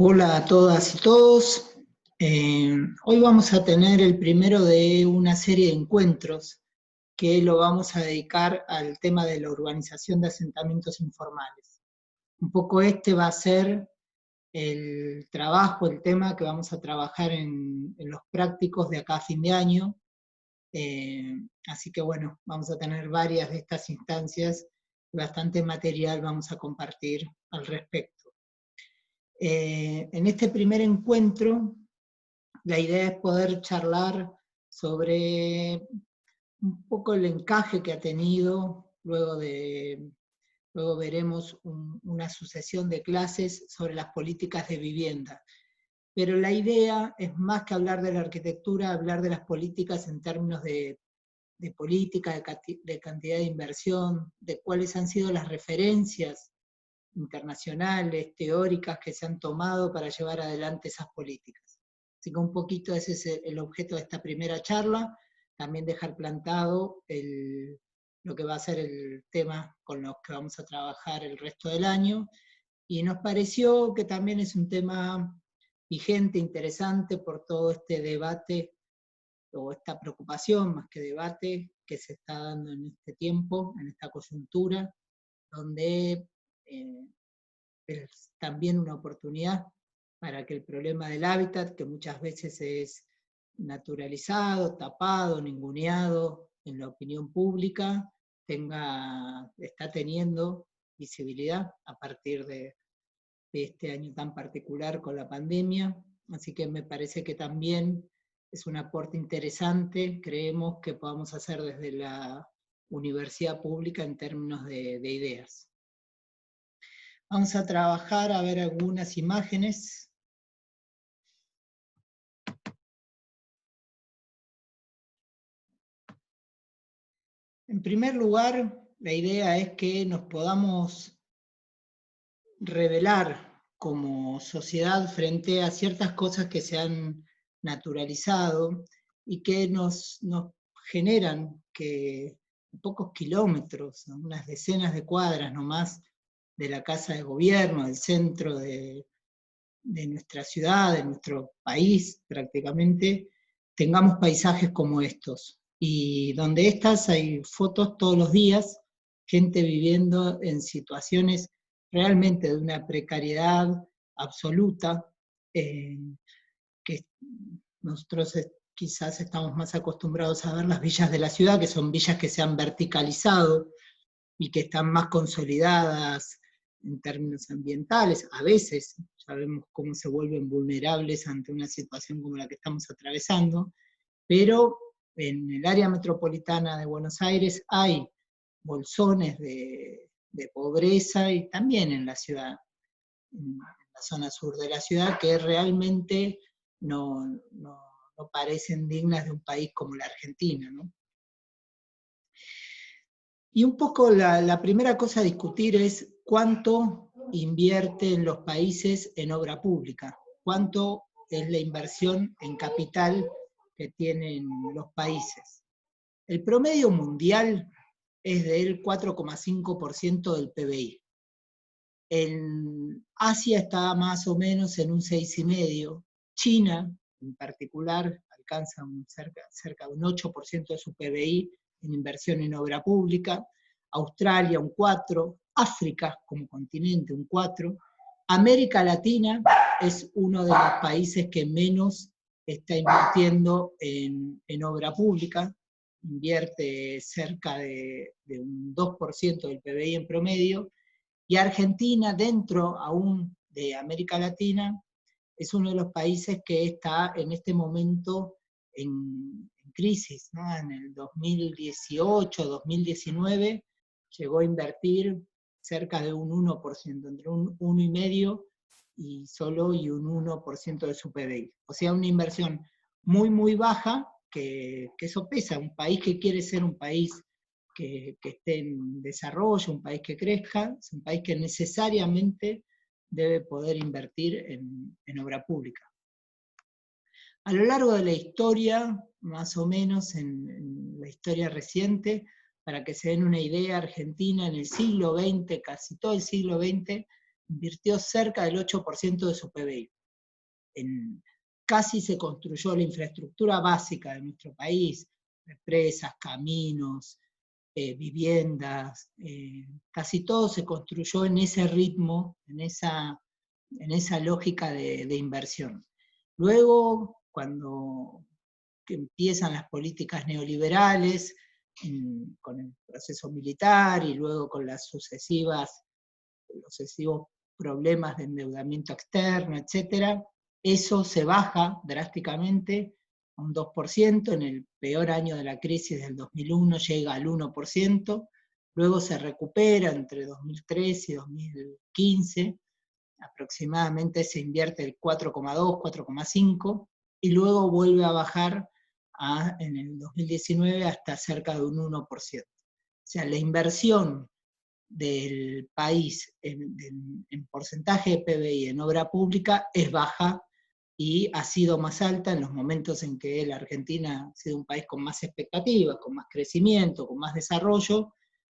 Hola a todas y todos. Hoy vamos a tener el primero de una serie de encuentros que lo vamos a dedicar al tema de la urbanización de asentamientos informales. Un poco este va a ser el trabajo, el tema que vamos a trabajar en los prácticos de acá a fin de año. Así que bueno, vamos a tener varias de estas instancias, bastante material vamos a compartir al respecto. En este primer encuentro, la idea es poder charlar sobre un poco el encaje que ha tenido, luego veremos una sucesión de clases sobre las políticas de vivienda. Pero la idea es más que hablar de la arquitectura, hablar de las políticas en términos de política, de cantidad de inversión, de cuáles han sido las referencias internacionales, teóricas que se han tomado para llevar adelante esas políticas. Así que un poquito ese es el objeto de esta primera charla, también dejar plantado lo que va a ser el tema con los que vamos a trabajar el resto del año, y nos pareció que también es un tema vigente, interesante por todo este debate, o esta preocupación más que debate, que se está dando en este tiempo, en esta coyuntura, donde es también una oportunidad para que el problema del hábitat, que muchas veces es naturalizado, tapado, ninguneado en la opinión pública, está teniendo visibilidad a partir de este año tan particular con la pandemia. Así que me parece que también es un aporte interesante, creemos que podamos hacer desde la universidad pública en términos de ideas. Vamos a trabajar a ver algunas imágenes. En primer lugar, la idea es que nos podamos revelar como sociedad frente a ciertas cosas que se han naturalizado y que nos generan que pocos kilómetros, ¿no? Unas decenas de cuadras nomás de la casa de gobierno, del centro de nuestra ciudad, de nuestro país prácticamente, tengamos paisajes como estos. Y donde estas hay fotos todos los días, gente viviendo en situaciones realmente de una precariedad absoluta, que nosotros quizás estamos más acostumbrados a ver las villas de la ciudad, que son villas que se han verticalizado y que están más consolidadas en términos ambientales. A veces sabemos cómo se vuelven vulnerables ante una situación como la que estamos atravesando, pero en el área metropolitana de Buenos Aires hay bolsones de pobreza, y también en la ciudad, en la zona sur de la ciudad, que realmente no parecen dignas de un país como la Argentina, ¿no? Y un poco la primera cosa a discutir es cuánto invierten los países en obra pública, cuánto es la inversión en capital que tienen los países. El promedio mundial es del 4,5% del PBI. En Asia está más o menos en un 6,5%. China, en particular, alcanza cerca de un 8% de su PBI en inversión en obra pública. Australia un 4%, África como continente un 4%, América Latina es uno de los países que menos está invirtiendo en obra pública, invierte cerca de un 2% del PBI en promedio, y Argentina, dentro aún de América Latina, es uno de los países que está en este momento en crisis, ¿no? En el 2018, 2019, llegó a invertir cerca de un 1%, entre un 1,5% y un 1% de su PBI. O sea, una inversión muy, muy baja, que eso pesa. Un país que quiere ser un país que esté en desarrollo, un país que crezca, es un país que necesariamente debe poder invertir en obra pública. A lo largo de la historia, más o menos en la historia reciente, para que se den una idea, Argentina en el siglo XX, casi todo el siglo XX, invirtió cerca del 8% de su PBI. Casi se construyó la infraestructura básica de nuestro país, represas, caminos, viviendas, casi todo se construyó en ese ritmo, en esa lógica de inversión. Luego, cuando empiezan las políticas neoliberales, con el proceso militar y luego con los sucesivos problemas de endeudamiento externo, etc., eso se baja drásticamente a un 2%, en el peor año de la crisis del 2001 llega al 1%, luego se recupera entre 2013 y 2015, aproximadamente se invierte el 4,2, 4,5, y luego vuelve a bajar en el 2019 hasta cerca de un 1%. O sea, la inversión del país en porcentaje de PBI en obra pública es baja y ha sido más alta en los momentos en que la Argentina ha sido un país con más expectativas, con más crecimiento, con más desarrollo,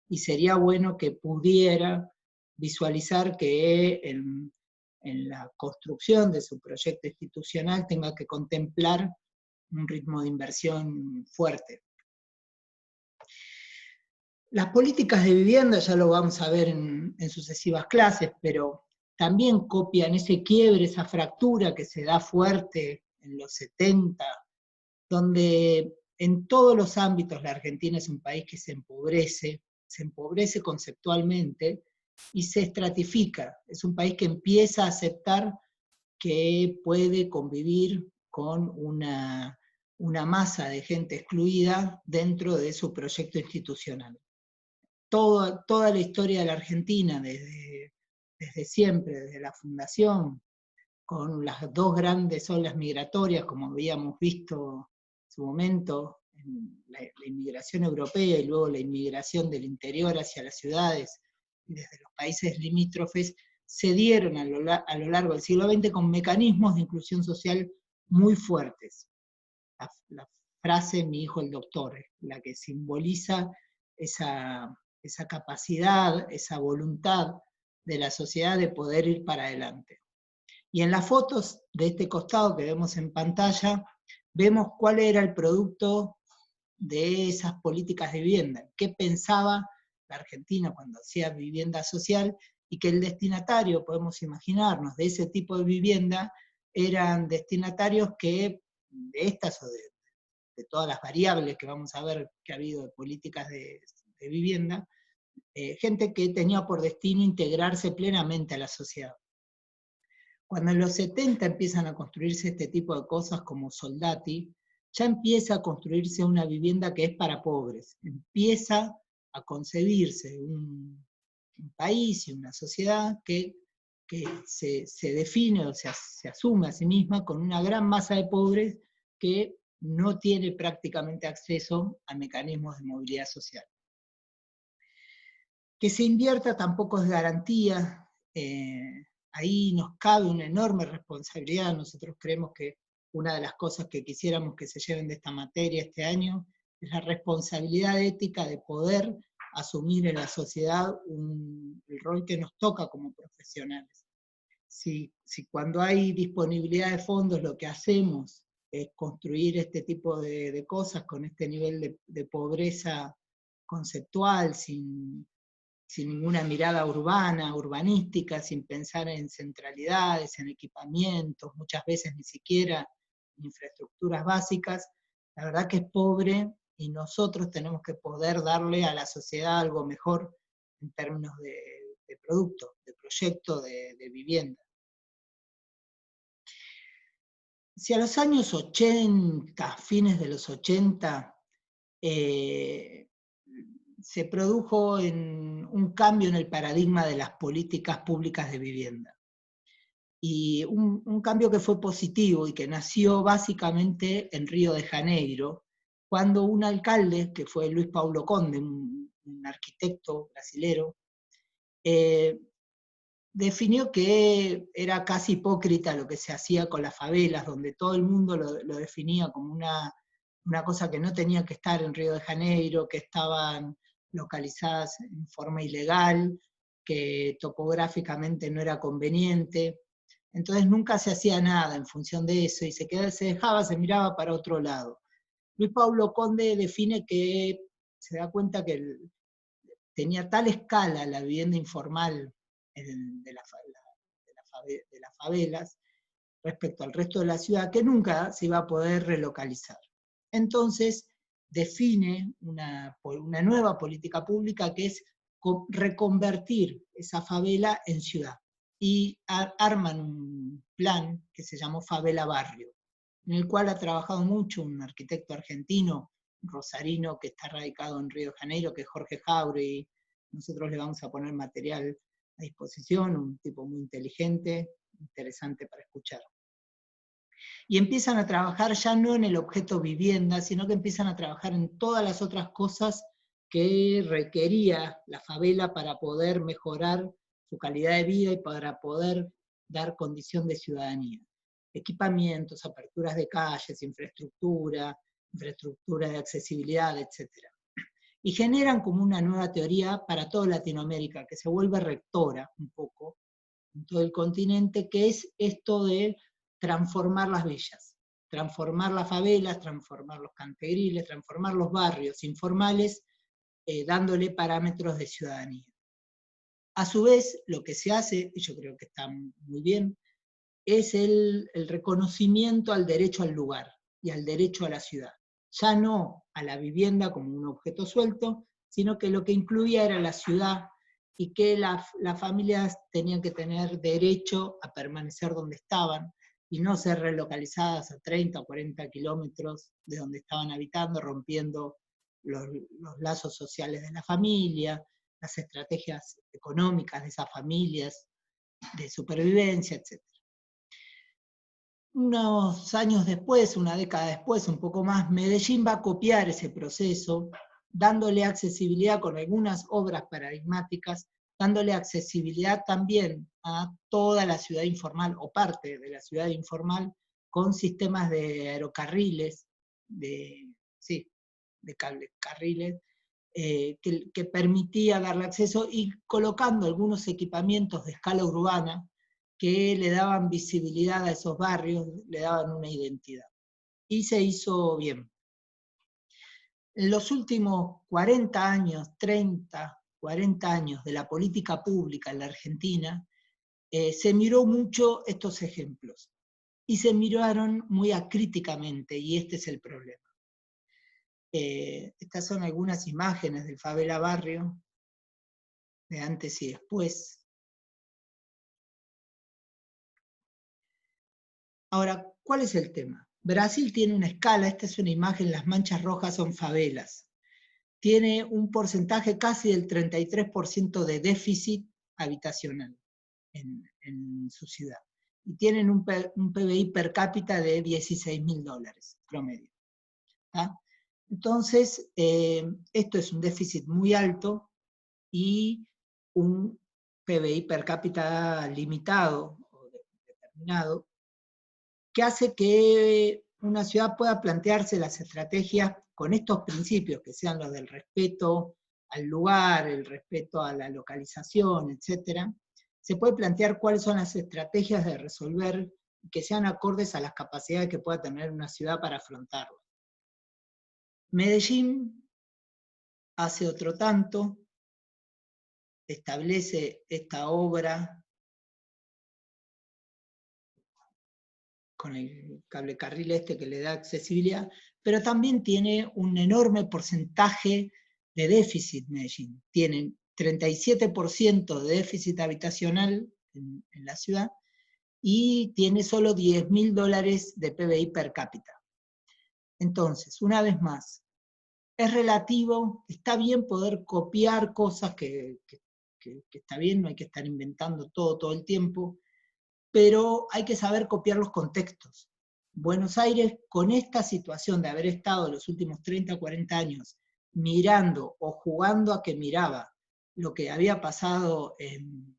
y sería bueno que pudiera visualizar que en la construcción de su proyecto institucional tenga que contemplar un ritmo de inversión fuerte. Las políticas de vivienda, ya lo vamos a ver en sucesivas clases, pero también copian ese quiebre, esa fractura que se da fuerte en los 70, donde en todos los ámbitos la Argentina es un país que se empobrece conceptualmente y se estratifica. Es un país que empieza a aceptar que puede convivir con una masa de gente excluida dentro de su proyecto institucional. Toda la historia de la Argentina, desde siempre, desde la fundación, con las dos grandes olas migratorias, como habíamos visto en su momento, la inmigración europea y luego la inmigración del interior hacia las ciudades, y desde los países limítrofes, se dieron a lo largo del siglo XX con mecanismos de inclusión social muy fuertes. La frase "mi hijo el doctor", la que simboliza esa capacidad, esa voluntad de la sociedad de poder ir para adelante. Y en las fotos de este costado que vemos en pantalla, vemos cuál era el producto de esas políticas de vivienda, qué pensaba la Argentina cuando hacía vivienda social, y que el destinatario, podemos imaginarnos, de ese tipo de vivienda, eran destinatarios que, de estas o de todas las variables que vamos a ver que ha habido de políticas de vivienda, gente que tenía por destino integrarse plenamente a la sociedad. Cuando en los 70 empiezan a construirse este tipo de cosas como Soldati, ya empieza a construirse una vivienda que es para pobres, empieza a concebirse un país y una sociedad que se define o se asume a sí misma con una gran masa de pobres que no tiene prácticamente acceso a mecanismos de movilidad social. Que se invierta tampoco es garantía, ahí nos cabe una enorme responsabilidad. Nosotros creemos que una de las cosas que quisiéramos que se lleven de esta materia este año es la responsabilidad ética de poder asumir en la sociedad el rol que nos toca como profesionales. Si cuando hay disponibilidad de fondos lo que hacemos es construir este tipo de cosas con este nivel de pobreza conceptual, sin ninguna mirada urbana, urbanística, sin pensar en centralidades, en equipamientos, muchas veces ni siquiera en infraestructuras básicas, la verdad que es pobre y nosotros tenemos que poder darle a la sociedad algo mejor en términos de producto, de proyecto, de vivienda. Si a los años 80, fines de los 80, se produjo un cambio en el paradigma de las políticas públicas de vivienda. Y un cambio que fue positivo y que nació básicamente en Río de Janeiro, cuando un alcalde, que fue Luis Paulo Conde, un arquitecto brasilero, definió que era casi hipócrita lo que se hacía con las favelas, donde todo el mundo lo definía como una cosa que no tenía que estar en Río de Janeiro, que estaban localizadas en forma ilegal, que topográficamente no era conveniente. Entonces nunca se hacía nada en función de eso, y se dejaba, se miraba para otro lado. Luis Pablo Conde define que se da cuenta que tenía tal escala la vivienda informal de las favelas respecto al resto de la ciudad que nunca se iba a poder relocalizar. Entonces define una nueva política pública que es reconvertir esa favela en ciudad. Y arman un plan que se llamó Favela Barrio, en el cual ha trabajado mucho un arquitecto argentino, rosarino, que está radicado en Río de Janeiro, que es Jorge Jauregui. Nosotros le vamos a poner material a disposición, un tipo muy inteligente, interesante para escuchar. Y empiezan a trabajar ya no en el objeto vivienda, sino que empiezan a trabajar en todas las otras cosas que requería la favela para poder mejorar su calidad de vida y para poder dar condición de ciudadanía. Equipamientos, aperturas de calles, infraestructura de accesibilidad, etc. Y generan como una nueva teoría para toda Latinoamérica, que se vuelve rectora un poco en todo el continente, que es esto de transformar las villas, transformar las favelas, transformar los cantegriles, transformar los barrios informales, dándole parámetros de ciudadanía. A su vez, lo que se hace, y yo creo que está muy bien, es el reconocimiento al derecho al lugar y al derecho a la ciudad. Ya no a la vivienda como un objeto suelto, sino que lo que incluía era la ciudad, y que las familias tenían que tener derecho a permanecer donde estaban, y no ser relocalizadas a 30 o 40 kilómetros de donde estaban habitando, rompiendo los lazos sociales de la familia, las estrategias económicas de esas familias, de supervivencia, etc. Unos años después, una década después, un poco más, Medellín va a copiar ese proceso, dándole accesibilidad con algunas obras paradigmáticas, dándole accesibilidad también a toda la ciudad informal, o parte de la ciudad informal, con sistemas de aerocarriles, de carriles, que permitía darle acceso, y colocando algunos equipamientos de escala urbana que le daban visibilidad a esos barrios, le daban una identidad. Y se hizo bien. En los últimos 40 años, 30, 40 años de la política pública en la Argentina, se miró mucho estos ejemplos, y se miraron muy acríticamente, y este es el problema. Estas son algunas imágenes del Favela Barrio, de antes y después. Ahora, ¿cuál es el tema? Brasil tiene una escala, esta es una imagen, las manchas rojas son favelas. Tiene un porcentaje casi del 33% de déficit habitacional en su ciudad. Y tienen un PBI per cápita de $16.000 promedio. ¿Tá? Entonces, esto es un déficit muy alto y un PBI per cápita limitado o determinado, que hace que una ciudad pueda plantearse las estrategias con estos principios, que sean los del respeto al lugar, el respeto a la localización, etc. Se puede plantear cuáles son las estrategias de resolver, que sean acordes a las capacidades que pueda tener una ciudad para afrontarlo. Medellín hace otro tanto, establece esta obra con el cable carril que le da accesibilidad, pero también tiene un enorme porcentaje de déficit Medellín. Tienen 37% de déficit habitacional en la ciudad, y tiene solo $10.000 de PBI per cápita. Entonces, una vez más, es relativo, está bien poder copiar cosas que está bien, no hay que estar inventando todo el tiempo, pero hay que saber copiar los contextos. Buenos Aires, con esta situación de haber estado los últimos 30 o 40 años mirando o jugando a que miraba lo que había pasado en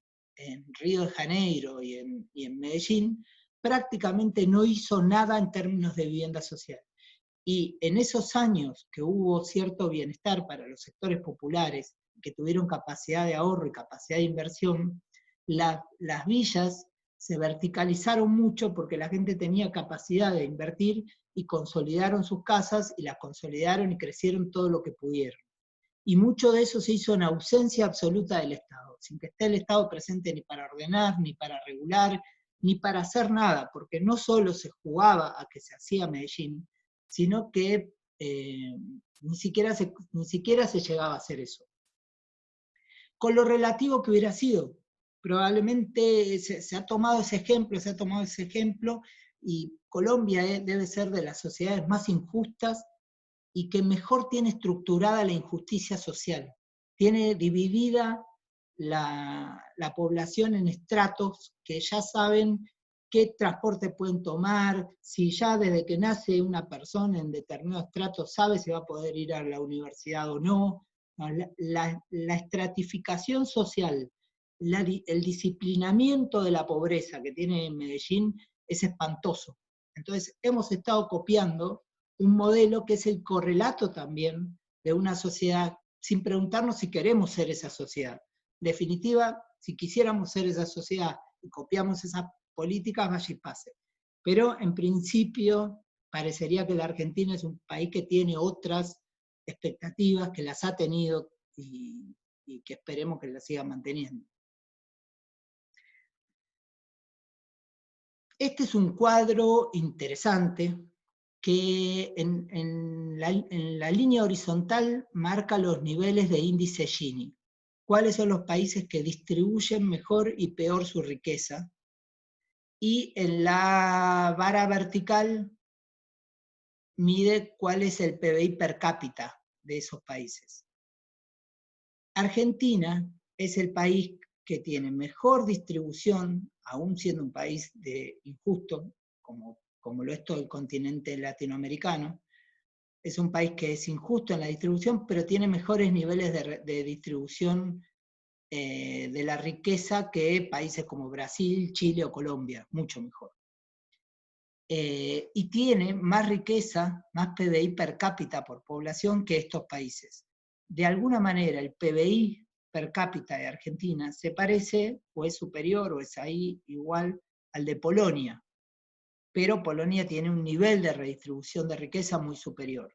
Río de Janeiro y en Medellín, prácticamente no hizo nada en términos de vivienda social. Y en esos años que hubo cierto bienestar para los sectores populares, que tuvieron capacidad de ahorro y capacidad de inversión, las villas se verticalizaron mucho porque la gente tenía capacidad de invertir y consolidaron sus casas y las consolidaron y crecieron todo lo que pudieron. Y mucho de eso se hizo en ausencia absoluta del Estado, sin que esté el Estado presente ni para ordenar, ni para regular, ni para hacer nada, porque no solo se jugaba a que se hacía Medellín, sino que ni siquiera se llegaba a hacer eso. Con lo relativo que hubiera sido, probablemente se ha tomado ese ejemplo, y Colombia debe ser de las sociedades más injustas y que mejor tiene estructurada la injusticia social. Tiene dividida la población en estratos que ya saben qué transporte pueden tomar, si ya desde que nace una persona en determinado estrato sabe si va a poder ir a la universidad o no. La estratificación social, el disciplinamiento de la pobreza que tiene Medellín es espantoso. Entonces hemos estado copiando un modelo que es el correlato también de una sociedad, sin preguntarnos si queremos ser esa sociedad. En definitiva, si quisiéramos ser esa sociedad y copiamos esas políticas, vaya y pase. Pero en principio parecería que la Argentina es un país que tiene otras expectativas, que las ha tenido y que esperemos que las siga manteniendo. Este es un cuadro interesante que en la línea horizontal marca los niveles de índice Gini. ¿Cuáles son los países que distribuyen mejor y peor su riqueza? Y en la vara vertical mide cuál es el PBI per cápita de esos países. Argentina es el país que tiene mejor distribución, aún siendo un país injusto, como lo es todo el continente latinoamericano. Es un país que es injusto en la distribución, pero tiene mejores niveles de distribución de la riqueza que países como Brasil, Chile o Colombia, mucho mejor. Y tiene más riqueza, más PBI per cápita por población que estos países. De alguna manera el PBI per cápita de Argentina se parece, o es superior, o es ahí igual al de Polonia, pero Polonia tiene un nivel de redistribución de riqueza muy superior.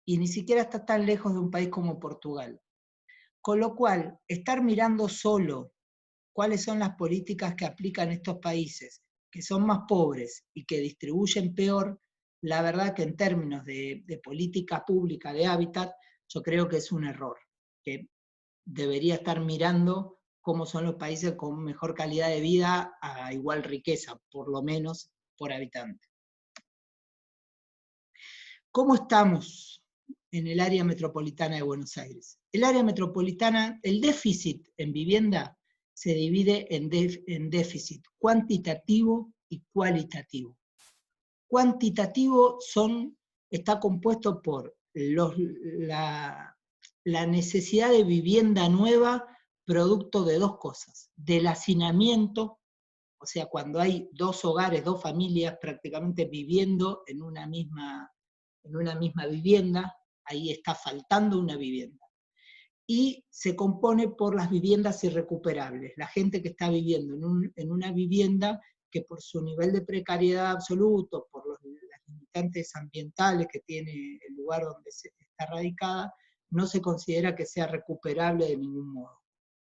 Y ni siquiera está tan lejos de un país como Portugal. Con lo cual, estar mirando solo cuáles son las políticas que aplican estos países, que son más pobres y que distribuyen peor, la verdad que en términos de política pública de hábitat, yo creo que es un error, que debería estar mirando cómo son los países con mejor calidad de vida a igual riqueza, por lo menos por habitante. ¿Cómo estamos en el área metropolitana de Buenos Aires? El área metropolitana, el déficit en vivienda se divide en déficit cuantitativo y cualitativo. Cuantitativo está compuesto por la necesidad de vivienda nueva producto de dos cosas, del hacinamiento, o sea, cuando hay dos hogares, dos familias prácticamente viviendo en una misma vivienda, ahí está faltando una vivienda. Y se compone por las viviendas irrecuperables, la gente que está viviendo en una vivienda que por su nivel de precariedad absoluto, por las limitantes ambientales que tiene el lugar donde está radicada, no se considera que sea recuperable de ningún modo.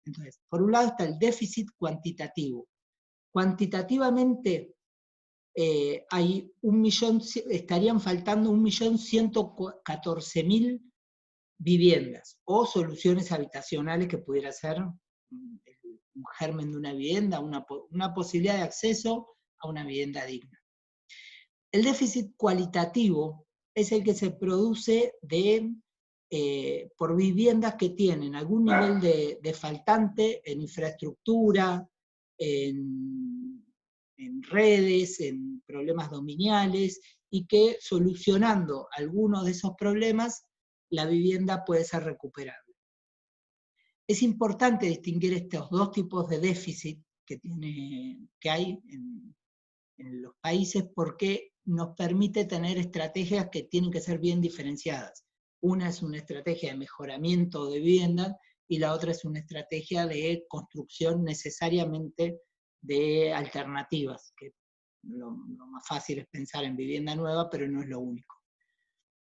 Entonces, por un lado está el déficit cuantitativo. Cuantitativamente, estarían faltando 1.114.000 viviendas o soluciones habitacionales que pudiera ser un germen de una vivienda, una posibilidad de acceso a una vivienda digna. El déficit cualitativo es el que se produce por viviendas que tienen algún nivel de faltante en infraestructura, en redes, en problemas dominiales, y que solucionando algunos de esos problemas, la vivienda puede ser recuperable. Es importante distinguir estos dos tipos de déficit que hay en los países, porque nos permite tener estrategias que tienen que ser bien diferenciadas. Una es una estrategia de mejoramiento de vivienda y la otra es una estrategia de construcción necesariamente de alternativas, que lo más fácil es pensar en vivienda nueva, pero no es lo único.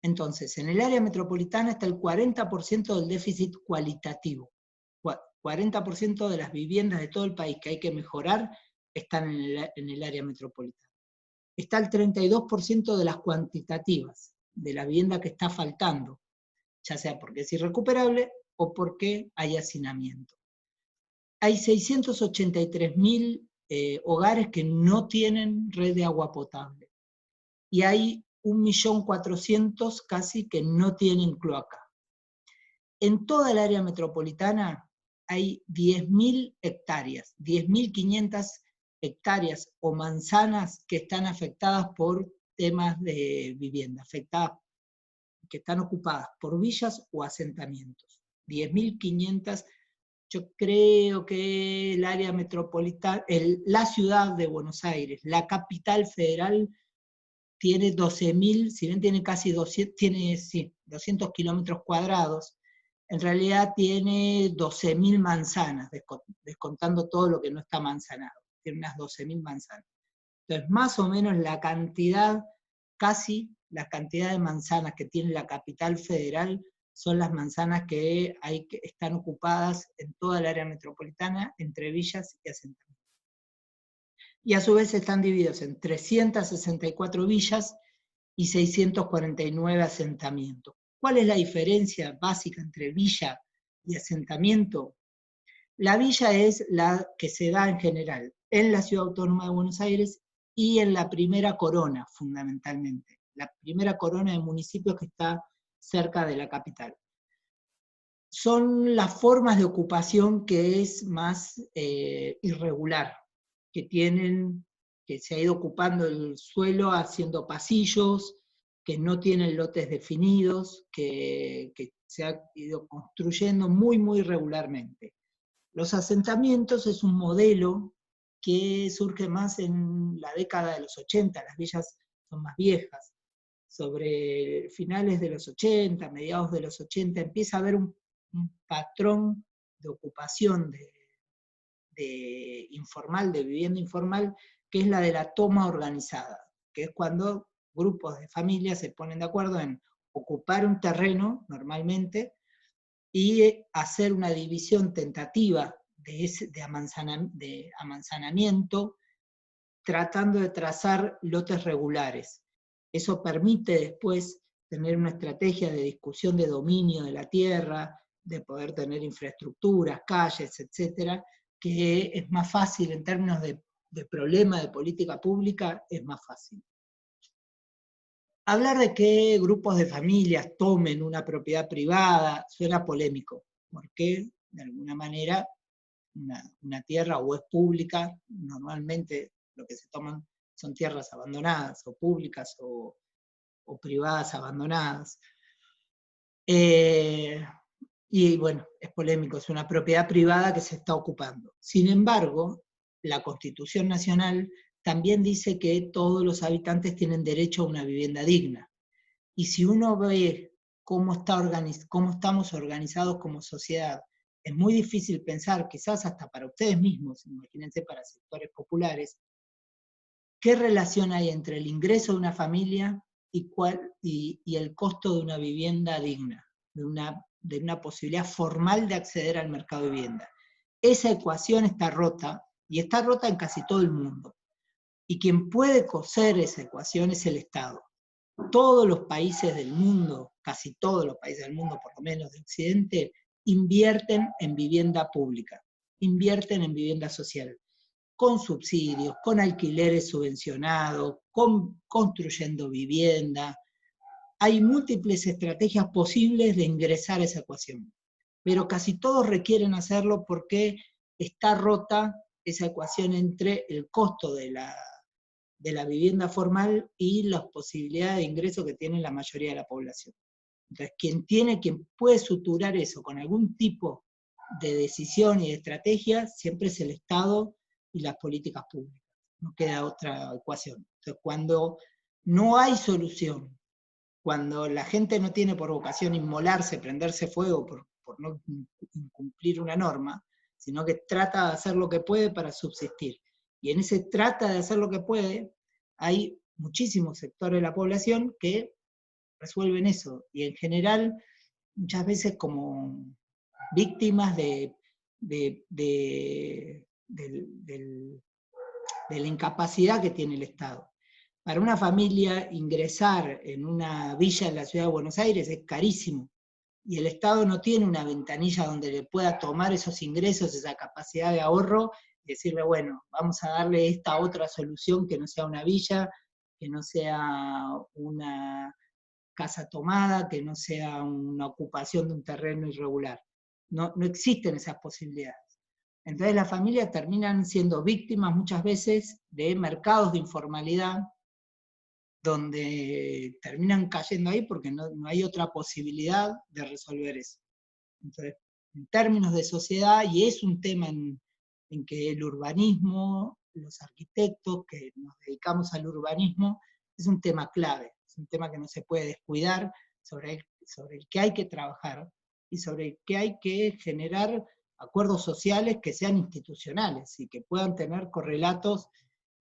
Entonces, en el área metropolitana está el 40% del déficit cualitativo. 40% de las viviendas de todo el país que hay que mejorar están en el área metropolitana. Está el 32% de las cuantitativas, de la vivienda que está faltando, ya sea porque es irrecuperable o porque hay hacinamiento. Hay 683.000 hogares que no tienen red de agua potable. Y hay 1.400.000 casi que no tienen cloaca. En toda el área metropolitana hay 10.000 hectáreas, 10.500 hectáreas o manzanas que están afectadas por temas de vivienda, afectadas, que están ocupadas por villas o asentamientos. 10.500, yo creo que el área metropolitana, la ciudad de Buenos Aires, la capital federal, tiene 12.000, si bien tiene casi 200, tiene, sí, 200 kilómetros cuadrados, en realidad tiene 12.000 manzanas, descontando todo lo que no está manzanado. Tiene unas 12.000 manzanas. Entonces, más o menos la cantidad, casi la cantidad de manzanas que tiene la capital federal son las manzanas que están ocupadas en toda el área metropolitana, entre villas y asentamientos. Y a su vez están divididos en 364 villas y 649 asentamientos. ¿Cuál es la diferencia básica entre villa y asentamiento? La villa es la que se da en general en la Ciudad Autónoma de Buenos Aires y en la primera corona, fundamentalmente. La primera corona de municipios que está cerca de la capital. Son las formas de ocupación que es más irregular, que se ha ido ocupando el suelo haciendo pasillos, que no tienen lotes definidos, que se ha ido construyendo muy, muy irregularmente. Los asentamientos es un modelo que surge más en la década de los 80, las villas son más viejas. Sobre finales de los 80, mediados de los 80, empieza a haber un patrón de ocupación informal, de vivienda informal, que es la de la toma organizada, que es cuando grupos de familias se ponen de acuerdo en ocupar un terreno, normalmente, y hacer una división tentativa de amanzanamiento, tratando de trazar lotes regulares. Eso permite después tener una estrategia de discusión de dominio de la tierra, de poder tener infraestructuras, calles, etcétera, que es más fácil en términos de problema de política pública, es más fácil. Hablar de que grupos de familias tomen una propiedad privada suena polémico, porque de alguna manera una tierra o es pública, normalmente lo que se toman son tierras abandonadas, o públicas o privadas abandonadas. Y bueno, es polémico, es una propiedad privada que se está ocupando. Sin embargo, la Constitución Nacional también dice que todos los habitantes tienen derecho a una vivienda digna. Y si uno ve cómo estamos organizados como sociedad, es muy difícil pensar, quizás hasta para ustedes mismos, imagínense para sectores populares, qué relación hay entre el ingreso de una familia y el costo de una vivienda digna, de una posibilidad formal de acceder al mercado de vivienda. Esa ecuación está rota, y está rota en casi todo el mundo. Y quien puede coser esa ecuación es el Estado. Todos los países del mundo, casi todos los países del mundo, por lo menos de Occidente, invierten en vivienda pública, invierten en vivienda social, con subsidios, con alquileres subvencionados, construyendo vivienda. Hay múltiples estrategias posibles de ingresar a esa ecuación, pero casi todos requieren hacerlo porque está rota esa ecuación entre el costo de la vivienda formal y las posibilidades de ingreso que tiene la mayoría de la población. Entonces, quien puede suturar eso con algún tipo de decisión y de estrategia, siempre es el Estado y las políticas públicas. No queda otra ecuación. Entonces, cuando no hay solución, cuando la gente no tiene por vocación inmolarse, prenderse fuego por por no incumplir una norma, sino que trata de hacer lo que puede para subsistir. Y en ese trata de hacer lo que puede, hay muchísimos sectores de la población que resuelven eso, y en general, muchas veces como víctimas de la incapacidad que tiene el Estado. Para una familia ingresar en una villa en la ciudad de Buenos Aires es carísimo, y el Estado no tiene una ventanilla donde le pueda tomar esos ingresos, esa capacidad de ahorro, y decirle, bueno, vamos a darle esta otra solución que no sea una villa, que no sea una casa tomada, que no sea una ocupación de un terreno irregular. No, no existen esas posibilidades. Entonces las familias terminan siendo víctimas muchas veces de mercados de informalidad, donde terminan cayendo ahí porque no hay otra posibilidad de resolver eso. Entonces, en términos de sociedad, y es un tema en que el urbanismo, los arquitectos que nos dedicamos al urbanismo, es un tema clave, es un tema que no se puede descuidar, sobre el que hay que trabajar, y sobre el que hay que generar acuerdos sociales que sean institucionales, y que puedan tener correlatos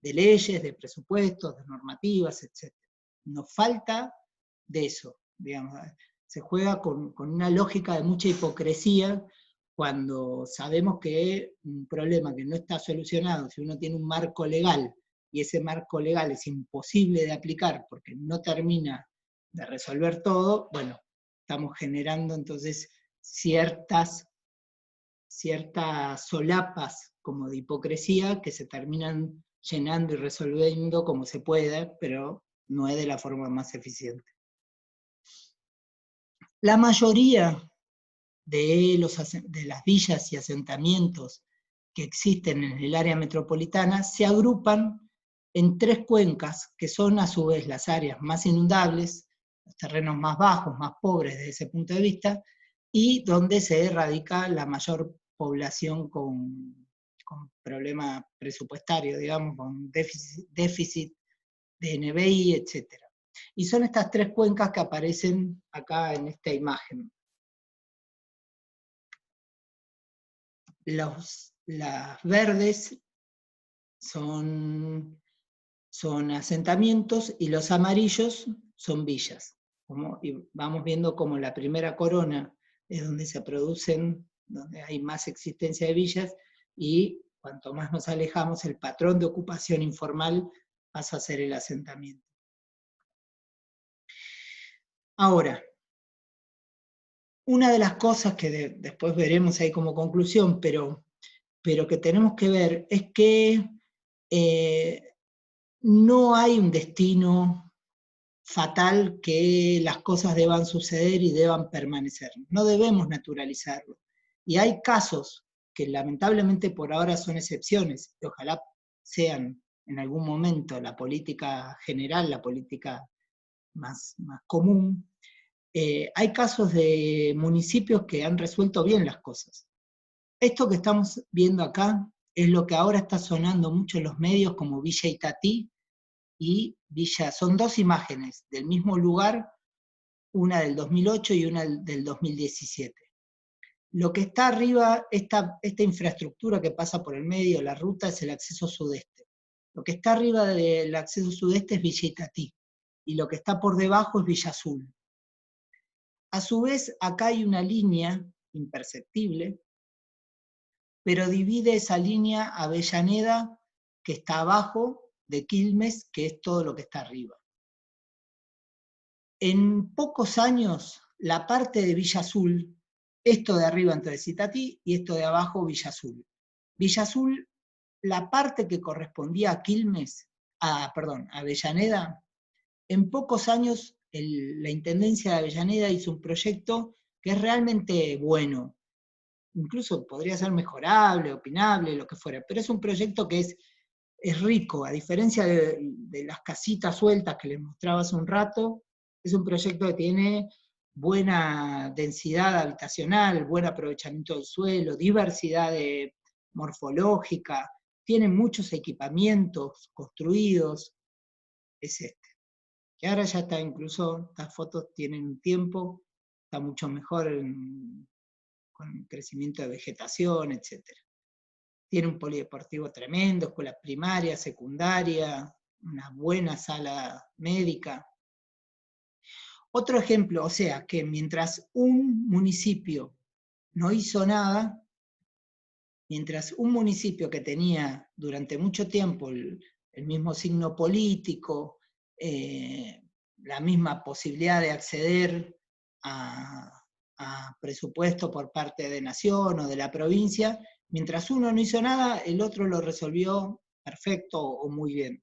de leyes, de presupuestos, de normativas, etc. Nos falta de eso, digamos. Se juega con una lógica de mucha hipocresía, cuando sabemos que un problema que no está solucionado, si uno tiene un marco legal, y ese marco legal es imposible de aplicar porque no termina de resolver todo, bueno, estamos generando entonces ciertas solapas como de hipocresía que se terminan llenando y resolviendo como se puede, pero no es de la forma más eficiente. La mayoría de las villas y asentamientos que existen en el área metropolitana se agrupan en 3 cuencas, que son a su vez las áreas más inundables, los terrenos más bajos, más pobres desde ese punto de vista, y donde se radica la mayor población con problema presupuestario, digamos, con déficit de NBI, etc. Y son estas 3 cuencas que aparecen acá en esta imagen. Las verdes son asentamientos, y los amarillos son villas. Y vamos viendo como la primera corona es donde se producen, donde hay más existencia de villas, y cuanto más nos alejamos, el patrón de ocupación informal pasa a ser el asentamiento. Ahora, una de las cosas que después veremos ahí como conclusión, pero que tenemos que ver, es que no hay un destino fatal que las cosas deban suceder y deban permanecer. No debemos naturalizarlo. Y hay casos que lamentablemente por ahora son excepciones, y ojalá sean en algún momento la política general, la política más común. Hay casos de municipios que han resuelto bien las cosas. Esto que estamos viendo acá es lo que ahora está sonando mucho en los medios como Villa Itatí y Villa. Son 2 imágenes del mismo lugar, una del 2008 y una del 2017. Lo que está arriba, esta infraestructura que pasa por el medio, la ruta, es el acceso sudeste. Lo que está arriba del acceso sudeste es Villa Itatí, y lo que está por debajo es Villa Azul. A su vez, acá hay una línea imperceptible, pero divide esa línea Avellaneda, que está abajo, de Quilmes, que es todo lo que está arriba. En pocos años, la parte de Villa Azul, esto de arriba entonces Itatí, y esto de abajo Villa Azul. Villa Azul, la parte que correspondía a Quilmes, a Avellaneda, en pocos años la Intendencia de Avellaneda hizo un proyecto que es realmente bueno. Incluso podría ser mejorable, opinable, lo que fuera, pero es un proyecto que es rico, a diferencia de las casitas sueltas que les mostraba hace un rato. Es un proyecto que tiene buena densidad habitacional, buen aprovechamiento del suelo, diversidad morfológica, tiene muchos equipamientos construidos, es este. Que ahora ya está, incluso estas fotos tienen un tiempo, está mucho mejor con crecimiento de vegetación, etc. Tiene un polideportivo tremendo, escuela primaria, secundaria, una buena sala médica. Otro ejemplo, o sea, que mientras un municipio no hizo nada, mientras un municipio que tenía durante mucho tiempo el mismo signo político, la misma posibilidad de acceder a presupuesto por parte de Nación o de la provincia, mientras uno no hizo nada, el otro lo resolvió perfecto o muy bien.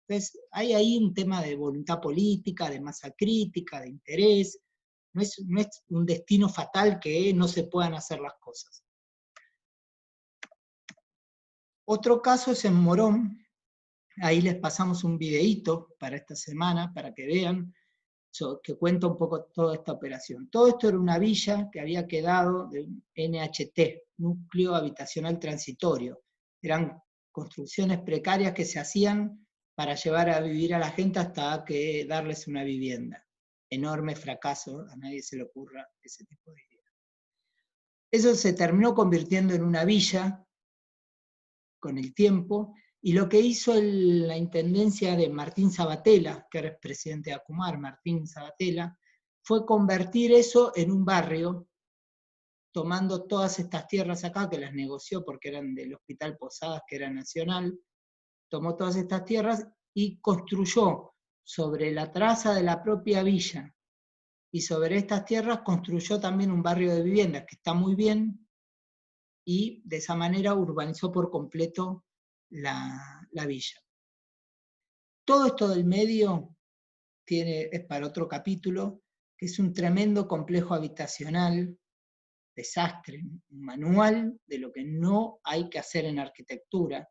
Entonces, hay ahí un tema de voluntad política, de masa crítica, de interés. No es un destino fatal que no se puedan hacer las cosas. Otro caso es en Morón. Ahí les pasamos un videíto para esta semana, para que vean, que cuenta un poco toda esta operación. Todo esto era una villa que había quedado de un NHT, Núcleo Habitacional Transitorio. Eran construcciones precarias que se hacían para llevar a vivir a la gente hasta que darles una vivienda. Enorme fracaso, a nadie se le ocurra ese tipo de idea. Eso se terminó convirtiendo en una villa con el tiempo, y lo que hizo la intendencia de Martín Sabatella, que era presidente de Acumar, Martín Sabatella, fue convertir eso en un barrio, tomando todas estas tierras acá, que las negoció porque eran del Hospital Posadas, que era nacional, tomó todas estas tierras y construyó sobre la traza de la propia villa, y sobre estas tierras construyó también un barrio de viviendas, que está muy bien, y de esa manera urbanizó por completo la villa. Todo esto del medio es para otro capítulo, que es un tremendo complejo habitacional, desastre, un manual de lo que no hay que hacer en arquitectura,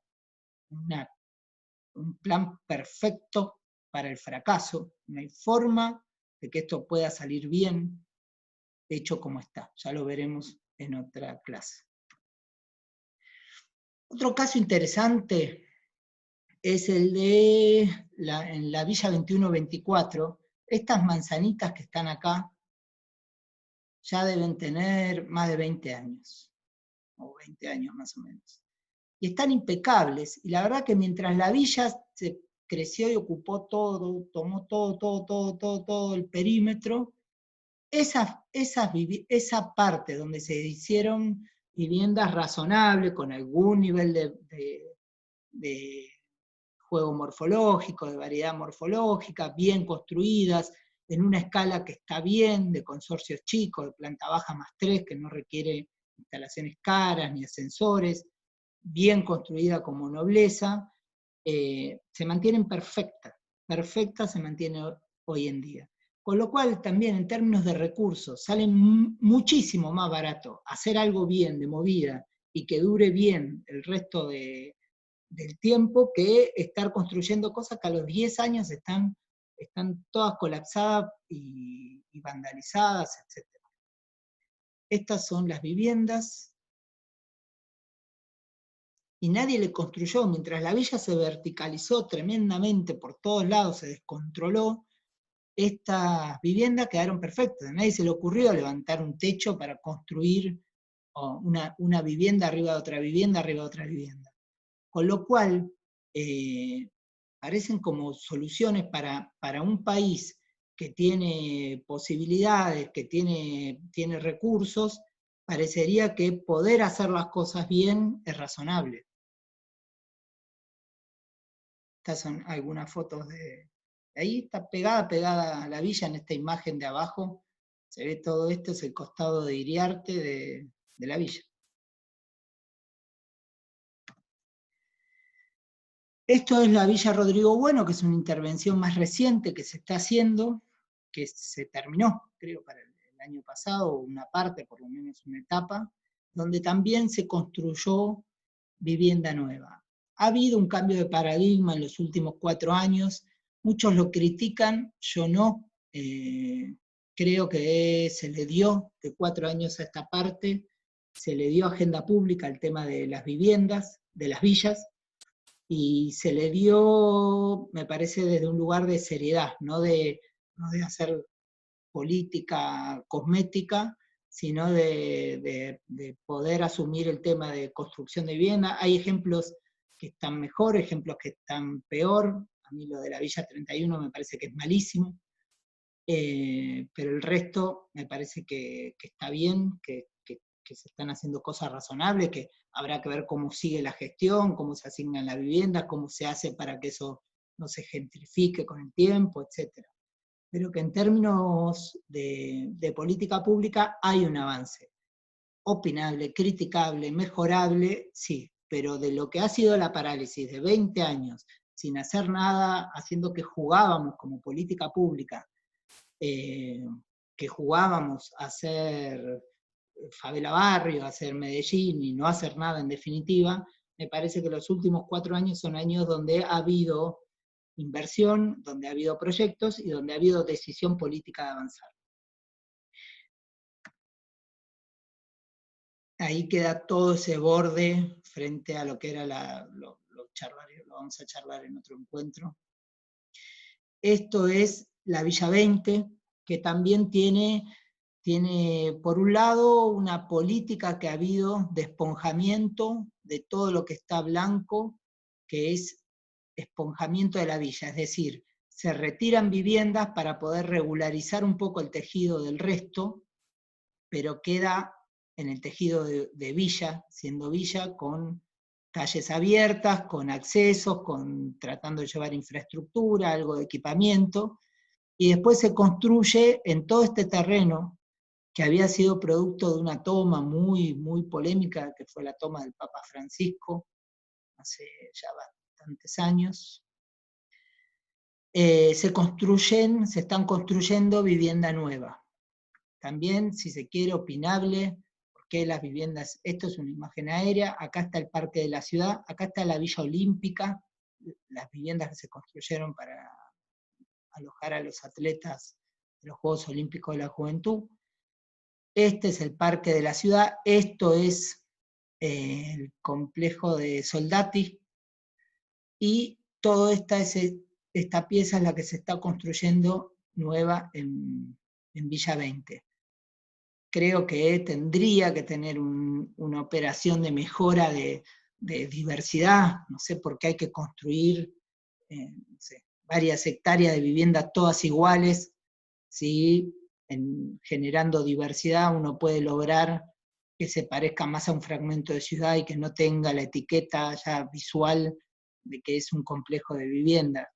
un plan perfecto para el fracaso, no hay forma de que esto pueda salir bien, hecho como está, ya lo veremos en otra clase. Otro caso interesante es el de en la Villa 21-24, estas manzanitas que están acá ya deben tener más de 20 años, o 20 años más o menos. Y están impecables, y la verdad que mientras la villa se creció y ocupó todo, tomó todo el perímetro, esa parte donde se hicieron viviendas razonables, con algún nivel de juego morfológico, de variedad morfológica, bien construidas, en una escala que está bien, de consorcios chicos, de planta baja más 3, que no requiere instalaciones caras ni ascensores, bien construida como nobleza, se mantienen perfectas se mantiene hoy en día. Con lo cual también en términos de recursos sale muchísimo más barato hacer algo bien de movida y que dure bien el resto del tiempo que estar construyendo cosas que a los 10 años están todas colapsadas y vandalizadas, etc. Estas son las viviendas, y nadie le construyó, mientras la villa se verticalizó tremendamente por todos lados, se descontroló, estas viviendas quedaron perfectas, a nadie se le ocurrió levantar un techo para construir una vivienda arriba de otra vivienda, arriba de otra vivienda. Con lo cual, parecen como soluciones para un país que tiene posibilidades, que tiene recursos, parecería que poder hacer las cosas bien es razonable. Estas son algunas fotos de ahí, está pegada a la villa en esta imagen de abajo, se ve todo esto, es el costado de Iriarte de la villa. Esto es la Villa Rodrigo Bueno, que es una intervención más reciente que se está haciendo, que se terminó, creo, para el año pasado, una parte, por lo menos una etapa, donde también se construyó vivienda nueva. Ha habido un cambio de paradigma en los últimos 4 años, muchos lo critican, yo no, creo que se le dio de 4 años a esta parte, se le dio agenda pública al tema de las viviendas, de las villas, y se le dio, me parece, desde un lugar de seriedad, no de hacer política cosmética, sino de poder asumir el tema de construcción de vivienda. Hay ejemplos que están mejor, ejemplos que están peor. A mí lo de la Villa 31 me parece que es malísimo, pero el resto me parece que está bien, que se están haciendo cosas razonables, que habrá que ver cómo sigue la gestión, cómo se asignan las viviendas, cómo se hace para que eso no se gentrifique con el tiempo, etc. Pero que en términos de política pública hay un avance. Opinable, criticable, mejorable, sí, pero de lo que ha sido la parálisis de 20 años, sin hacer nada, haciendo que jugábamos como política pública, que jugábamos a hacer favela barrio, a hacer Medellín y no hacer nada en definitiva, me parece que los últimos 4 años son años donde ha habido inversión, donde ha habido proyectos y donde ha habido decisión política de avanzar. Ahí queda todo ese borde frente a lo que era lo vamos a charlar en otro encuentro. Esto es la Villa 20, que también tiene por un lado una política que ha habido de esponjamiento de todo lo que está blanco, que es esponjamiento de la villa, es decir, se retiran viviendas para poder regularizar un poco el tejido del resto, pero queda en el tejido de villa, siendo villa, con calles abiertas, con accesos, tratando de llevar infraestructura, algo de equipamiento, y después se construye en todo este terreno, que había sido producto de una toma muy, muy polémica, que fue la toma del Papa Francisco, hace ya bastantes años. Se están construyendo vivienda nueva. También, si se quiere, opinable, porque las viviendas, esto es una imagen aérea, acá está el Parque de la Ciudad, acá está la Villa Olímpica, las viviendas que se construyeron para alojar a los atletas de los Juegos Olímpicos de la Juventud. Este es el Parque de la Ciudad, esto es el complejo de Soldati, y toda esta pieza es la que se está construyendo nueva en Villa 20. Creo que tendría que tener una operación de mejora de diversidad, no sé por qué hay que construir no sé, varias hectáreas de vivienda todas iguales, ¿sí? Generando diversidad uno puede lograr que se parezca más a un fragmento de ciudad y que no tenga la etiqueta ya visual de que es un complejo de vivienda.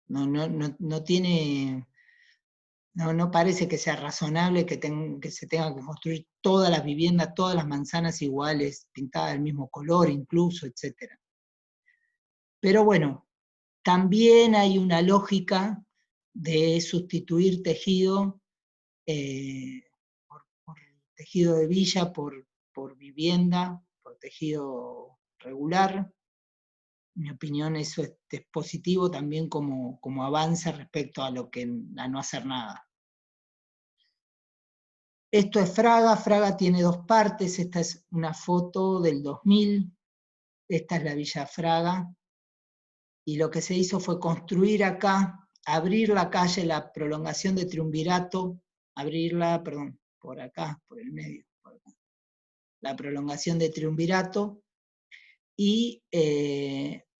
No tiene, no parece que sea razonable que se tenga que construir todas las viviendas, todas las manzanas iguales, pintadas del mismo color incluso, etc. Pero bueno, también hay una lógica de sustituir tejido por tejido de villa, por vivienda, por tejido regular. En mi opinión eso es positivo también como avance respecto a no hacer nada. Esto es Fraga. Fraga tiene 2 partes, esta es una foto del 2000, esta es la Villa Fraga, y lo que se hizo fue construir acá, abrir la calle, la prolongación de Triunvirato, abrirla, perdón, por acá, por el medio, por acá, la prolongación de Triunvirato, y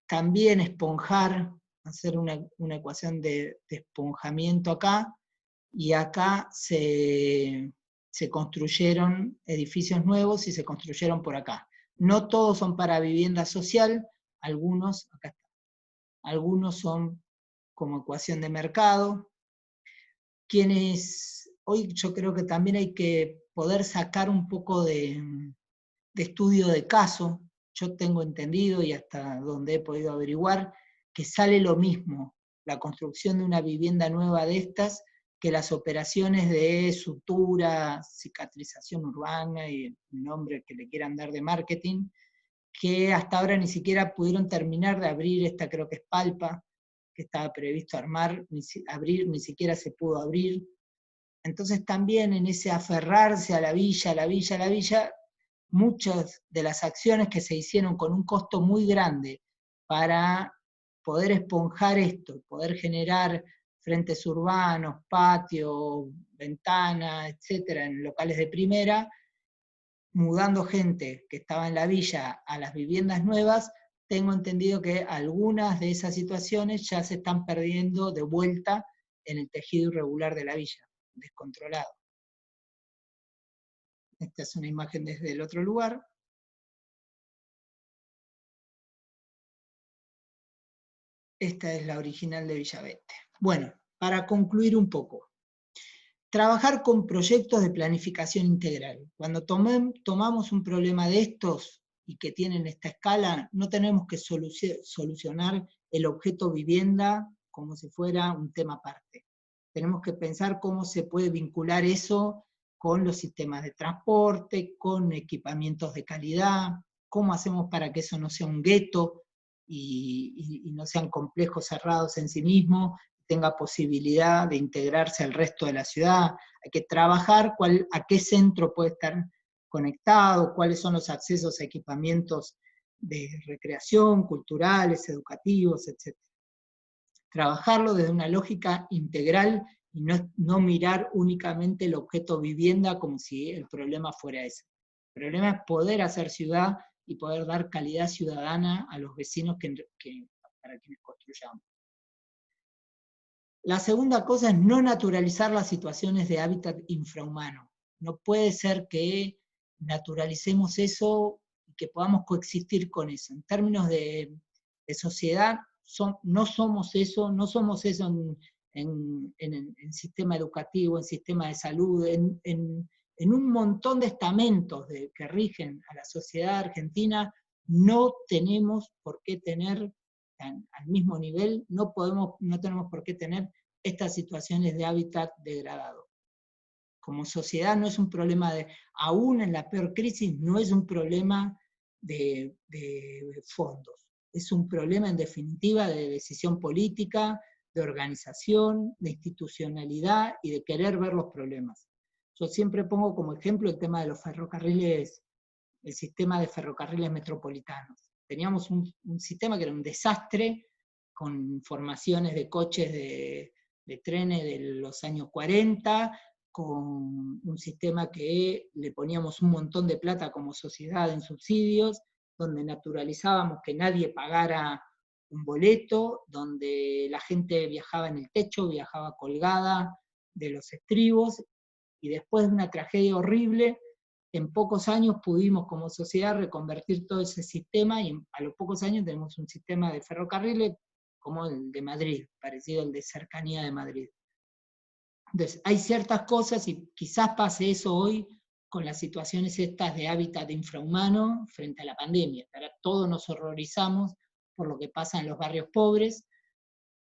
también esponjar, hacer una ecuación de esponjamiento acá, y acá se construyeron edificios nuevos y se construyeron por acá. No todos son para vivienda social, algunos, acá está, algunos son como ecuación de mercado. Hoy yo creo que también hay que poder sacar un poco de estudio de caso. Yo tengo entendido, y hasta donde he podido averiguar, que sale lo mismo la construcción de una vivienda nueva de estas que las operaciones de sutura, cicatrización urbana y el nombre que le quieran dar de marketing, que hasta ahora ni siquiera pudieron terminar de abrir. Esta creo que es Palpa, que estaba previsto abrir, ni siquiera se pudo abrir. Entonces también en ese aferrarse a la villa, muchas de las acciones que se hicieron con un costo muy grande para poder esponjar esto, poder generar frentes urbanos, patios, ventanas, etcétera, en locales de primera, mudando gente que estaba en la villa a las viviendas nuevas, tengo entendido que algunas de esas situaciones ya se están perdiendo de vuelta en el tejido irregular de la villa, descontrolado. Esta es una imagen desde el otro lugar. Esta es la original de Villavete. Bueno, para concluir un poco. Trabajar con proyectos de planificación integral. Cuando tomamos un problema de estos y que tienen esta escala, no tenemos que solucionar el objeto vivienda como si fuera un tema aparte. Tenemos que pensar cómo se puede vincular eso con los sistemas de transporte, con equipamientos de calidad, cómo hacemos para que eso no sea un gueto y no sean complejos cerrados en sí mismos, tenga posibilidad de integrarse al resto de la ciudad. Hay que trabajar a qué centro puede estar conectado, cuáles son los accesos a equipamientos de recreación, culturales, educativos, etc. Trabajarlo desde una lógica integral y no mirar únicamente el objeto vivienda como si el problema fuera ese. El problema es poder hacer ciudad y poder dar calidad ciudadana a los vecinos para quienes construyamos. La segunda cosa es no naturalizar las situaciones de hábitat infrahumano. No puede ser que naturalicemos eso y que podamos coexistir con eso. En términos de sociedad, no somos eso en sistema educativo, en sistema de salud, en un montón de estamentos que rigen a la sociedad argentina, no tenemos por qué tener al mismo nivel, no tenemos por qué tener estas situaciones de hábitat degradado. Como sociedad no es un problema aún en la peor crisis, no es un problema de fondos, es un problema en definitiva de decisión política, de organización, de institucionalidad y de querer ver los problemas. Yo siempre pongo como ejemplo el tema de los ferrocarriles, el sistema de ferrocarriles metropolitanos. Teníamos un sistema que era un desastre, con formaciones de coches de trenes de los años 40, con un sistema que le poníamos un montón de plata como sociedad en subsidios, donde naturalizábamos que nadie pagara un boleto, donde la gente viajaba en el techo, viajaba colgada de los estribos, y después de una tragedia horrible, en pocos años pudimos como sociedad reconvertir todo ese sistema y a los pocos años tenemos un sistema de ferrocarriles como el de Madrid, parecido al de cercanía de Madrid. Entonces, hay ciertas cosas, y quizás pase eso hoy con las situaciones estas de hábitat infrahumano frente a la pandemia. Ahora todos nos horrorizamos por lo que pasa en los barrios pobres,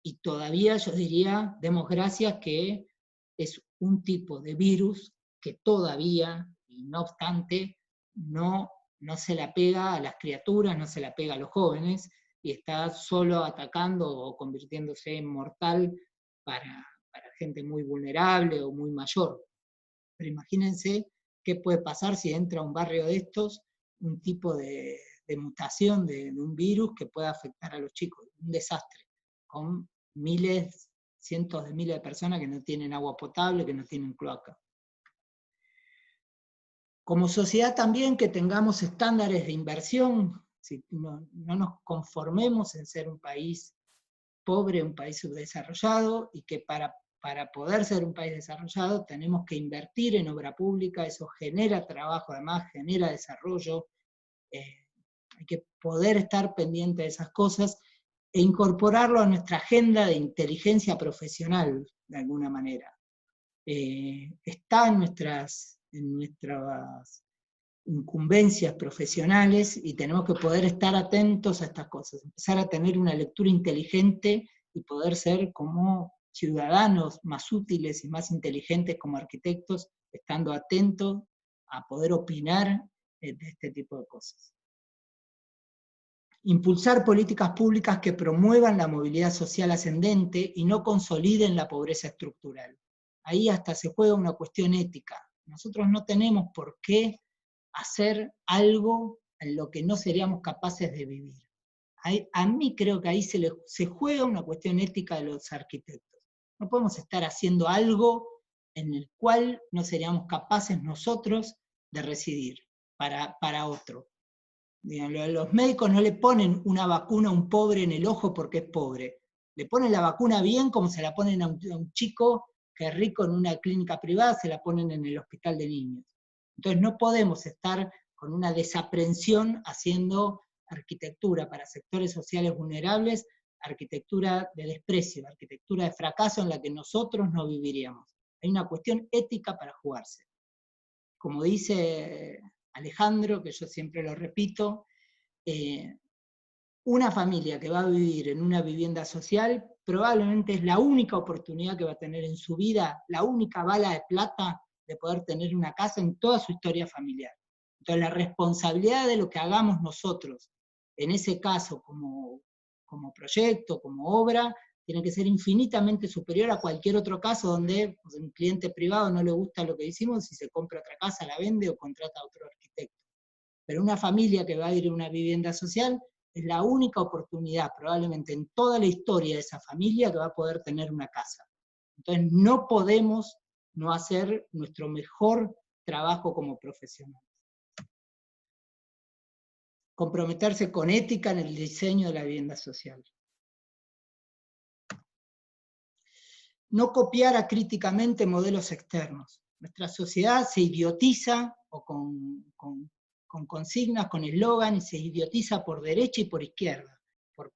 y todavía yo diría, demos gracias que es un tipo de virus que todavía, y no obstante, no se la pega a las criaturas, no se la pega a los jóvenes, y está solo atacando o convirtiéndose en mortal para gente muy vulnerable o muy mayor. Pero imagínense qué puede pasar si entra a un barrio de estos un tipo de mutación de un virus que pueda afectar a los chicos. Un desastre, con miles, cientos de miles de personas que no tienen agua potable, que no tienen cloaca. Como sociedad también que tengamos estándares de inversión, no nos conformemos en ser un país pobre, un país subdesarrollado, y que para poder ser un país desarrollado tenemos que invertir en obra pública, eso genera trabajo, además genera desarrollo, hay que poder estar pendiente de esas cosas e incorporarlo a nuestra agenda de inteligencia profesional, de alguna manera. Está en nuestras incumbencias profesionales y tenemos que poder estar atentos a estas cosas, empezar a tener una lectura inteligente y poder ser como ciudadanos más útiles y más inteligentes como arquitectos, estando atentos a poder opinar de este tipo de cosas. Impulsar políticas públicas que promuevan la movilidad social ascendente y no consoliden la pobreza estructural. Ahí hasta se juega una cuestión ética. Nosotros no tenemos por qué hacer algo en lo que no seríamos capaces de vivir. A mí creo que ahí se juega una cuestión ética de los arquitectos. No podemos estar haciendo algo en el cual no seríamos capaces nosotros de residir para otro. Los médicos no le ponen una vacuna a un pobre en el ojo porque es pobre. Le ponen la vacuna bien como se la ponen a un chico que es rico en una clínica privada, se la ponen en el hospital de niños. Entonces no podemos estar con una desaprensión haciendo arquitectura para sectores sociales vulnerables, arquitectura de desprecio, arquitectura de fracaso en la que nosotros no viviríamos. Hay una cuestión ética para jugarse. Como dice Alejandro, que yo siempre lo repito, una familia que va a vivir en una vivienda social probablemente es la única oportunidad que va a tener en su vida, la única bala de plata de poder tener una casa en toda su historia familiar. Entonces la responsabilidad de lo que hagamos nosotros, en ese caso como proyecto, como obra, tiene que ser infinitamente superior a cualquier otro caso donde pues, un cliente privado no le gusta lo que hicimos y se compra otra casa, la vende o contrata a otro arquitecto. Pero una familia que va a ir a una vivienda social es la única oportunidad, probablemente en toda la historia de esa familia, que va a poder tener una casa. Entonces no podemos no hacer nuestro mejor trabajo como profesionales. Comprometerse con ética en el diseño de la vivienda social. No copiar acríticamente modelos externos. Nuestra sociedad se idiotiza o con consignas, con eslogan, y se idiotiza por derecha y por izquierda, por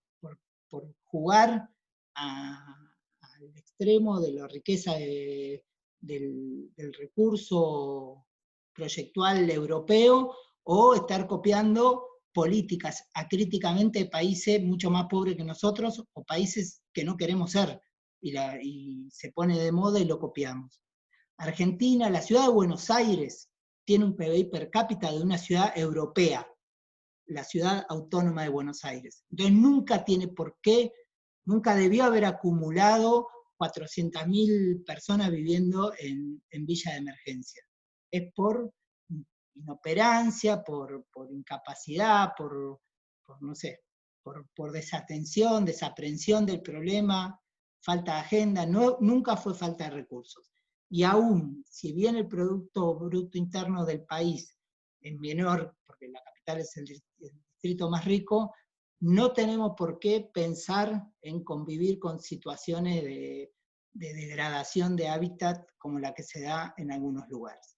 jugar al extremo de la riqueza del recurso proyectual europeo, o estar copiando políticas acríticamente de países mucho más pobres que nosotros, o países que no queremos ser, y se pone de moda y lo copiamos. Argentina, la ciudad de Buenos Aires, tiene un PBI per cápita de una ciudad europea, la ciudad autónoma de Buenos Aires. Entonces nunca tiene por qué, nunca debió haber acumulado 400.000 personas viviendo en villa de emergencia. Es por inoperancia, por incapacidad, por no sé, por desatención, desaprensión del problema, falta de agenda, no, nunca fue falta de recursos. Y aún, si bien el Producto Bruto Interno del país es menor, porque la capital es el distrito más rico, no tenemos por qué pensar en convivir con situaciones de degradación de hábitat como la que se da en algunos lugares.